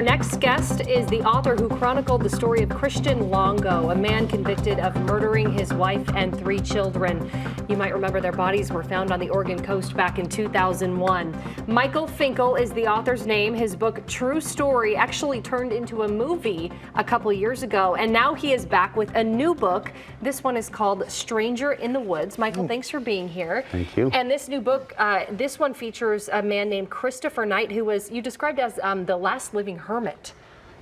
Our next guest is the author who chronicled the story of Christian Longo, a man convicted of murdering his wife and 3 children. You might remember their bodies were found on the Oregon coast back in 2001. Michael Finkel is the author's name. His book, True Story, actually turned into a movie a couple years ago, and now he is back with a new book. This one is called Stranger in the Woods. Michael, thanks for being here. Thank you. And this new book, this one features a man named Christopher Knight, who was, you described as the last living hermit.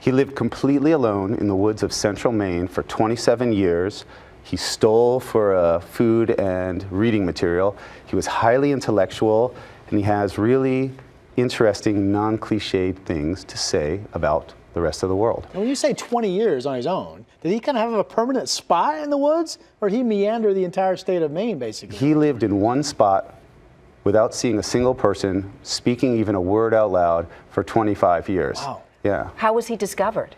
He lived completely alone in the woods of central Maine for 27 years. He stole for food and reading material. He was highly intellectual, and he has really interesting, non-cliched things to say about the rest of the world. And when you say 20 years on his own, did he kind of have a permanent spot in the woods, or did he meander the entire state of Maine, basically? He lived in one spot without seeing a single person, speaking even a word out loud for 25 years. Wow. Yeah. How was he discovered?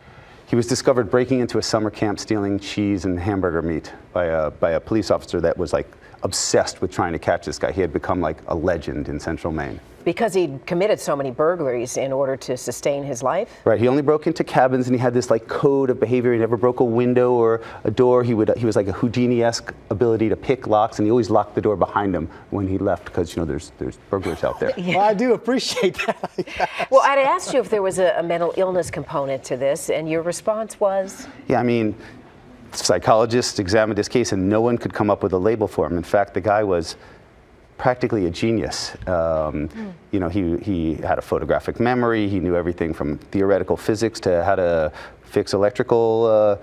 He was discovered breaking into a summer camp stealing cheese and hamburger meat by a police officer that was like obsessed with trying to catch this guy. He had become like a legend in central Maine. Because he'd committed so many burglaries in order to sustain his life? Right, he only broke into cabins, and he had this like code of behavior. He never broke a window or a door. He was like a Houdini-esque ability to pick locks, and he always locked the door behind him when he left because, you know, there's burglars out there. Well, I do appreciate that. Yes. Well, I'd asked you if there was a mental illness component to this, and your response was? Yeah, I mean, psychologists examined his case, and no one could come up with a label for him. In fact, the guy was practically a genius. You know, he had a photographic memory. He knew everything from theoretical physics to how to fix electrical,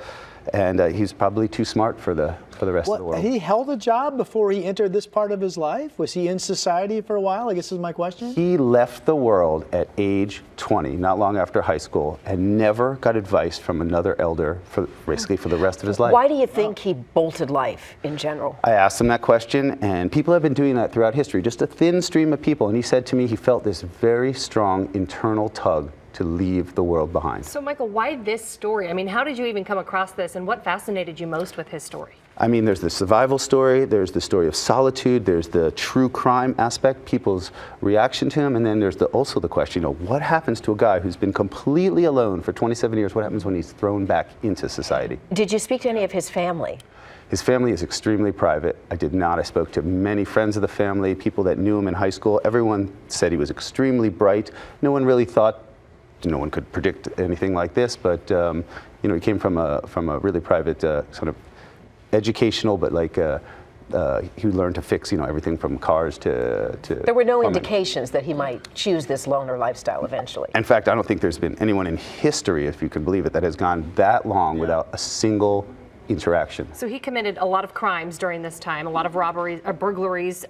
and he's probably too smart for the rest of the world. He held a job before he entered this part of his life? Was he in society for a while, I guess is my question? He left the world at age 20, not long after high school, and never got advice from another elder basically for the rest of his life. Why do you think he bolted life in general? I asked him that question, and people have been doing that throughout history, just a thin stream of people, and he said to me he felt this very strong internal tug to leave the world behind. So Michael, why this story? I mean, how did you even come across this, and what fascinated you most with his story? I mean, there's the survival story, there's the story of solitude, there's the true crime aspect, people's reaction to him, and then there's also the question, you know, what happens to a guy who's been completely alone for 27 years? What happens when he's thrown back into society? Did you speak to any of his family? His family is extremely private. I did not. I spoke to many friends of the family, people that knew him in high school. Everyone said he was extremely bright. No one really thought, no one could predict anything like this, but you know, he came from a really private sort of educational, but like he learned to fix, you know, everything from cars to There were no plumbing. Indications that he might choose this loner lifestyle eventually. In fact, I don't think there's been anyone in history, if you can believe it, that has gone that long without a single interaction. So he committed a lot of crimes during this time, a lot of robberies, burglaries.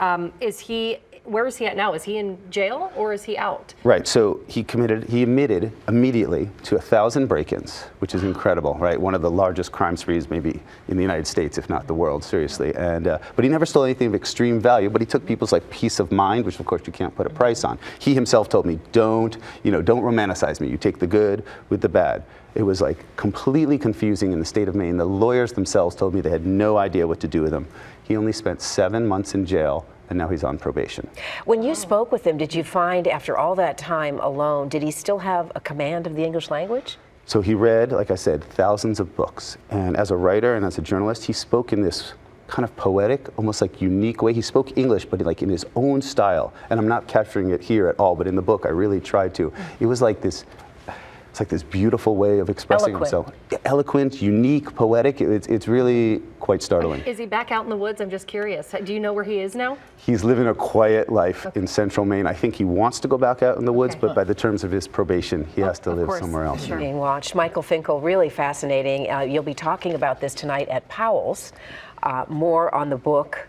Where is he at now? Is he in jail or is he out? Right, so he admitted immediately to 1,000 break-ins, which is incredible, right? One of the largest crime sprees maybe in the United States, if not the world, seriously. And but he never stole anything of extreme value, but he took people's like peace of mind, which of course you can't put a price on. He himself told me, don't romanticize me. You take the good with the bad. It was like completely confusing in the state of Maine. The lawyers themselves told me they had no idea what to do with him. He only spent 7 months in jail, and now he's on probation. When you spoke with him, did you find after all that time alone, did he still have a command of the English language? So he read, like I said, thousands of books. And as a writer and as a journalist, he spoke in this kind of poetic, almost like unique way. He spoke English, but like in his own style. And I'm not capturing it here at all, but in the book I really tried to. It was like this, it's like this beautiful way of expressing himself. Eloquent, unique, poetic. It's really quite startling. Is he back out in the woods? I'm just curious. Do you know where he is now? He's living a quiet life in central Maine. I think he wants to go back out in the woods, but by the terms of his probation, he has to live somewhere else. Sure. Being watched. Michael Finkel, really fascinating. You'll be talking about this tonight at Powell's. More on the book,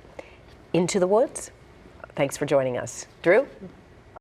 Into the Woods. Thanks for joining us. Drew?